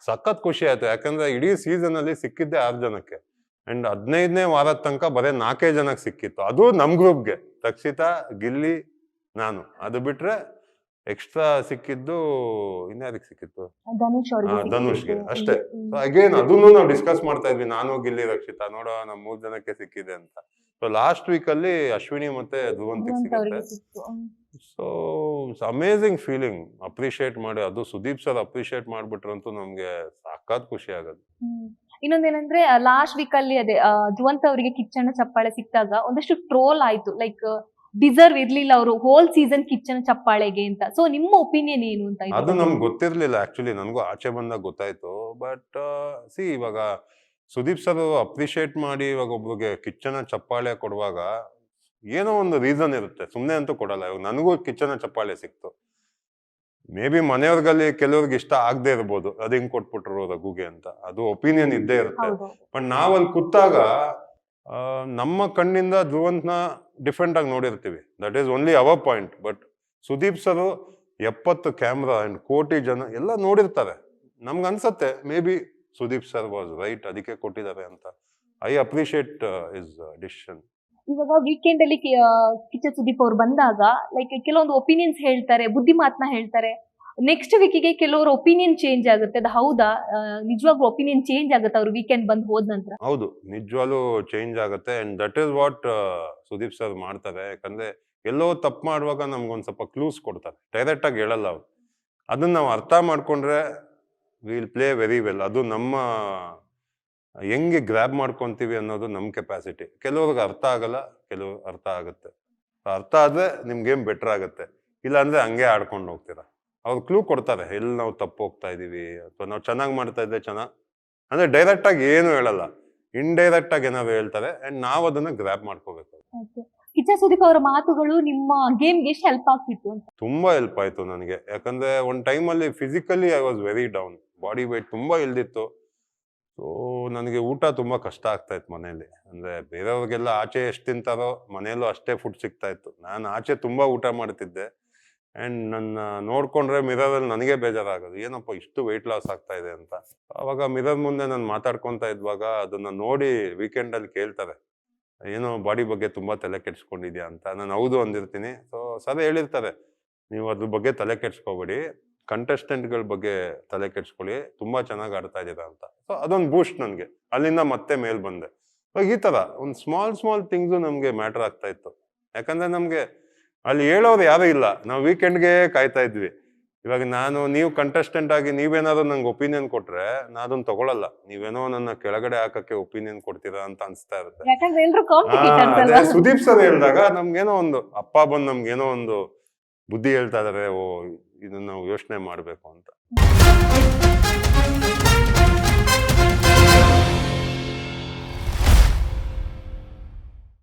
ಸಖತ್ ಖುಷಿ ಆಯ್ತು. ಯಾಕಂದ್ರೆ ಇಡೀ ಸೀಸನ್ ಅಲ್ಲಿ ಸಿಕ್ಕಿದ್ದೆ 6 ಜನಕ್ಕೆ ಅಂಡ್ 15ನೇ ವಾರದ ತನಕ ಬರೀ 4 ಜನಕ್ಕೆ ಸಿಕ್ಕಿತ್ತು. ಅದು ನಮ್ ಗ್ರೂಪ್ಗೆ, ರಕ್ಷಿತಾ, ಗಿಲ್ಲಿ, ನಾನು. ಅದು ಬಿಟ್ರೆ ಎಕ್ಸ್ಟ್ರಾ ಸಿಕ್ಕಿದ್ದು ಇನ್ಯಾರಿಗೆ ಸಿಕ್ಕಿತ್ತು? ಧನುಷ್ಗೆ ಅಷ್ಟೇ. ಸೊ ಅಗೇನ್ ಅದನ್ನು ನಾವು ಡಿಸ್ಕಸ್ ಮಾಡ್ತಾ ಇದ್ವಿ, ನಾನು, ಗಿಲ್ಲಿ, ರಕ್ಷಿತಾ, ನೋಡೋ ನಮ್ 3 ಜನಕ್ಕೆ ಸಿಕ್ಕಿದೆ ಅಂತ. ಸೊ ಲಾಸ್ಟ್ ವೀಕ್ ಅಲ್ಲಿ ಅಶ್ವಿನಿ ಮತ್ತೆ ಧ್ರುವಂತಿಗೆ ಸಿಗುತ್ತೆ. So amazing feeling. ಅಪ್ರಿಶಿಯೇಟ್ ಮಾಡಿ, ಅದು ಸುದೀಪ್ ಸರ್ ಅಪ್ರಿಶಿಯೇಟ್ ಮಾಡ್ಬಿಟ್ರಂತೂ ನಮ್ಗೆ ಸಾಕಾದ್ ಖುಷಿ ಆಗೋದು. ಇನ್ನೊಂದೇನಂದ್ರೆ ಲಾಸ್ಟ್ ವೀಕ್ ಅಲ್ಲಿ ಅದೇ ಧ್ರುವಂತ್ ಅವರಿಗೆ ಕಿಚ್ಚಣ್ಣ ಚಪ್ಪಾಳೆ ಸಿಕ್ಕಾಗ ಒಂದಷ್ಟು ಟ್ರೋಲ್ ಆಯ್ತು, ಲೈಕ್ ಡಿಸರ್ವ್ ಇರ್ಲಿಲ್ಲ ಅವರು ಹೋಲ್ ಸೀಸನ್ ಕಿಚ್ಚಣ್ಣ ಚಪ್ಪಾಳೆಗೆ ಅಂತ. ಸೊ ನಿಮ್ಮ ಒಪಿನಿಯನ್ ಏನು ಅಂತ? ಅದು ನಮ್ಗೆ ಗೊತ್ತಿರ್ಲಿಲ್ಲ ಆಕ್ಚುಲಿ, ನನಗೂ ಆಚೆ ಬಂದಾಗ ಗೊತ್ತಾಯ್ತು. ಬಟ್ ಸಿ, ಇವಾಗ ಸುದೀಪ್ ಸರ್ ಅಪ್ರಿಶಿಯೇಟ್ ಮಾಡಿ ಇವಾಗ ಒಬ್ರಿಗೆ ಕಿಚ್ಚಣ್ಣ ಚಪ್ಪಾಳೆ ಕೊಡುವಾಗ ಏನೋ ಒಂದು ರೀಸನ್ ಇರುತ್ತೆ, ಸುಮ್ನೆ ಅಂತೂ ಕೊಡಲ್ಲ. ಇವಾಗ ನನಗೂ ಕಿಚ್ಚಣ್ಣ ಚಪ್ಪಾಳೆ ಸಿಕ್ತು, ಮೇ ಬಿ ಮನೆಯವ್ರಿಗಲ್ಲಿ ಕೆಲವ್ರಿಗೆ ಇಷ್ಟ ಆಗದೆ ಇರ್ಬೋದು, ಅದ್ ಹಿಂಗ್ ಕೊಟ್ಬಿಟ್ರು ರಘುಗೆ ಅಂತ, ಅದು ಒಪಿನಿಯನ್ ಇದ್ದೇ ಇರುತ್ತೆ. ಬಟ್ ನಾವಲ್ಲಿ ಕೂತಾಗ ನಮ್ಮ ಕಣ್ಣಿಂದ ಧ್ರುವಂತ್ನ ಡಿಫ್ರೆಂಟ್ ಆಗಿ ನೋಡಿರ್ತೀವಿ, that is only hour point. But Sudeep sir 70 camera and ಕೋಟಿ ಜನ ಎಲ್ಲ ನೋಡಿರ್ತಾರೆ. ನಮ್ಗೆ ಅನ್ಸತ್ತೆ may be Sudeep sir was right, ಅದಕ್ಕೆ ಕೊಟ್ಟಿದ್ದಾರೆ ಅಂತ. I appreciate is decision. ಇವಾಗ ವೀಕೆಂಡ್ ಅಲ್ಲಿ ಕಿಚ್ಚ ಸುದೀಪ್ ಅವ್ರು ಬಂದಾಗ ಲೈಕ್ ಕೆಲವೊಂದು ಒಪಿನಿಯನ್ಸ್ ಹೇಳ್ತಾರೆ, ಬುದ್ಧಿ ಮಾತನ್ನ ಹೇಳ್ತಾರೆ. ನೆಕ್ಸ್ಟ್ ವೀಕಿಗೆ ಕೆಲವರು ಒಪಿನಿಯನ್ ಚೇಂಜ್ ಆಗುತ್ತೆ, ಅದು ಹೌದಾ? ನಿಜವಾಗ್ಲೂ ಒಪಿನಿಯನ್ ಚೇಂಜ್ ಆಗುತ್ತೆ ಅವ್ರು ವೀಕೆಂಡ್ ಬಂದ್ ಹೋದ ನಂತರ? ಹೌದು, ನಿಜವಾಗ್ಲೂ ಚೇಂಜ್ ಆಗುತ್ತೆ. And that is what Sudeep sir ಮಾಡ್ತಾರೆ. ಯಾಕಂದ್ರೆ ಎಲ್ಲೋ ತಪ್ಪು ಮಾಡುವಾಗ ನಮ್ಗೊಂದ್ ಸ್ವಲ್ಪ ಕ್ಲೂಸ್ ಕೊಡ್ತಾರೆ, ಡೈರೆಕ್ಟ್ ಆಗಿ ಹೇಳಲ್ಲ ಅವ್ರು. ಅದನ್ನ ನಾವು ಅರ್ಥ ಮಾಡ್ಕೊಂಡ್ರೆ ವಿಲ್ ಪ್ಲೇ ವೆರಿ ವೆಲ್. ಅದು ನಮ್ಮ ಹೆಂಗೆ ಗ್ರ್ಯಾಬ್ ಮಾಡ್ಕೊಂತೀವಿ ಅನ್ನೋದು ನಮ್ಮ ಕೆಪಾಸಿಟಿ. ಕೆಲವ್ರಿಗೆ ಅರ್ಥ ಆಗಲ್ಲ, ಕೆಲವ್ರು ಅರ್ಥ ಆಗುತ್ತೆ. ಅರ್ಥ ಆದ್ರೆ ನಿಮ್ ಗೇಮ್ ಬೆಟರ್ ಆಗುತ್ತೆ, ಇಲ್ಲ ಅಂದ್ರೆ ಹಂಗೆ ಆಡ್ಕೊಂಡು ಹೋಗ್ತೀರಾ. ಅವ್ರು ಕ್ಲೂ ಕೊಡ್ತಾರೆ, ಎಲ್ಲಿ ನಾವು ತಪ್ಪು ಹೋಗ್ತಾ ಇದೀವಿ, ಅಥವಾ ನಾವು ಚೆನ್ನಾಗಿ ಮಾಡ್ತಾ ಇದ್ದೆ ಅಂದ್ರೆ ಡೈರೆಕ್ಟ್ ಆಗಿ ಏನು ಹೇಳಲ್ಲ, ಇಂಡೈರೆಕ್ಟ್ ಆಗಿ ಏನಾದ್ರು ಹೇಳ್ತಾರೆ ಅಂಡ್ ನಾವು ಅದನ್ನ ಗ್ರ್ಯಾಬ್ ಮಾಡ್ಕೋಬೇಕು. ಕಿಚ್ಚ ಸುದೀಪ್ ಅವರ ಮಾತುಗಳು ನಿಮ್ಮ ಗೇಮ್ಗೆ ಎಷ್ಟು ಹೆಲ್ಪ್ ಆಗ್ತಿತ್ತು ಅಂತ? ತುಂಬಾ ಹೆಲ್ಪ್ ಆಯ್ತು ನನಗೆ. ಯಾಕಂದ್ರೆ ಒಂದ್ ಟೈಮ್ ಅಲ್ಲಿ physically I was very down, body weight ತುಂಬಾ ಇಳ್ದಿತ್ತು. ಸೊ ನನಗೆ ಊಟ ತುಂಬಾ ಕಷ್ಟ ಆಗ್ತಾ ಇತ್ತು ಮನೇಲಿ. ಅಂದ್ರೆ ಬೇರೆಯವ್ರಿಗೆಲ್ಲ ಆಚೆ ಎಷ್ಟು ತಿಂತಾರೋ ಮನೇಲೂ ಅಷ್ಟೇ ಫುಡ್ ಸಿಗ್ತಾ ಇತ್ತು. ನಾನು ಆಚೆ ತುಂಬಾ ಊಟ ಮಾಡ್ತಿದ್ದೆ ಅಂಡ್ ನನ್ನ ನೋಡ್ಕೊಂಡ್ರೆ ಮಿರರಲ್ಲಿ ನನಗೆ ಬೇಜಾರಾಗೋದು, ಏನಪ್ಪ ಇಷ್ಟು ವೆಯ್ಟ್ ಲಾಸ್ ಆಗ್ತಾ ಇದೆ ಅಂತ. ಅವಾಗ ಮಿರರ್ ಮುಂದೆ ನಾನು ಮಾತಾಡ್ಕೊಂತ ಇದ್ವಾಗ ಅದನ್ನ ನೋಡಿ ವೀಕೆಂಡ್ ಅಲ್ಲಿ ಕೇಳ್ತಾರೆ, ಏನೋ ಬಾಡಿ ಬಗ್ಗೆ ತುಂಬಾ ತಲೆ ಕೆಡ್ಸ್ಕೊಂಡಿದ್ಯಾ ಅಂತ. ನಾನು ಹೌದು ಅಂದಿರ್ತೀನಿ. ಸೊ ಸರ್ ಹೇಳಿರ್ತಾರೆ, ನೀವು ಅದ್ರ ಬಗ್ಗೆ ತಲೆ ಕೆಡ್ಸ್ಕೊಬೇಡಿ, ಕಂಟೆಸ್ಟೆಂಟ್ಗಳ ಬಗ್ಗೆ ತಲೆ ಕೆಡ್ಸ್ಕೊಳ್ಳಿ, ತುಂಬಾ ಚೆನ್ನಾಗಿ ಆಡ್ತಾ ಇದ್ದೀರಾ ಅಂತ. ಸೊ ಅದೊಂದು ಬೂಸ್ಟ್ ನನ್ಗೆ. ಅಲ್ಲಿಂದ ಮತ್ತೆ ಮೇಲ್ ಬಂದೆ. ಈ ತರ ಒಂದು ಸ್ಮಾಲ್ ಥಿಂಗ್ಸು ನಮ್ಗೆ ಮ್ಯಾಟರ್ ಆಗ್ತಾ ಇತ್ತು. ಯಾಕಂದ್ರೆ ನಮ್ಗೆ ಅಲ್ಲಿ ಹೇಳೋರು ಯಾರು ಇಲ್ಲ, ನಾವು ವೀಕೆಂಡ್ಗೆ ಕಾಯ್ತಾ ಇದ್ವಿ. ಇವಾಗ ನೀವು ಕಂಟೆಸ್ಟೆಂಟ್ ಆಗಿ ನೀವೇನಾದ್ರು ನಂಗೆ ಒಪಿನಿಯನ್ ಕೊಟ್ರೆ ನಾ ಅದನ್ನ ತಗೊಳಲ್ಲ, ನೀವೇನೋ ನನ್ನ ಕೆಳಗಡೆ ಹಾಕಕ್ಕೆ ಒಪಿನಿಯನ್ ಕೊಡ್ತೀರಾ ಅಂತ ಅನ್ಸ್ತಾ ಇರುತ್ತೆ. ಸುದೀಪ್ ಸರ್ ಹೇಳಿದಾಗ ನಮ್ಗೇನೋ ಒಂದು ಅಪ್ಪ ಬಂದು ನಮ್ಗೇನೋ ಒಂದು ಬುದ್ಧಿ ಹೇಳ್ತಾ ಇದಾರೆ, ಓ ಇದನ್ನ ನಾವು ಯೋಚನೆ ಮಾಡ್ಬೇಕು ಅಂತ.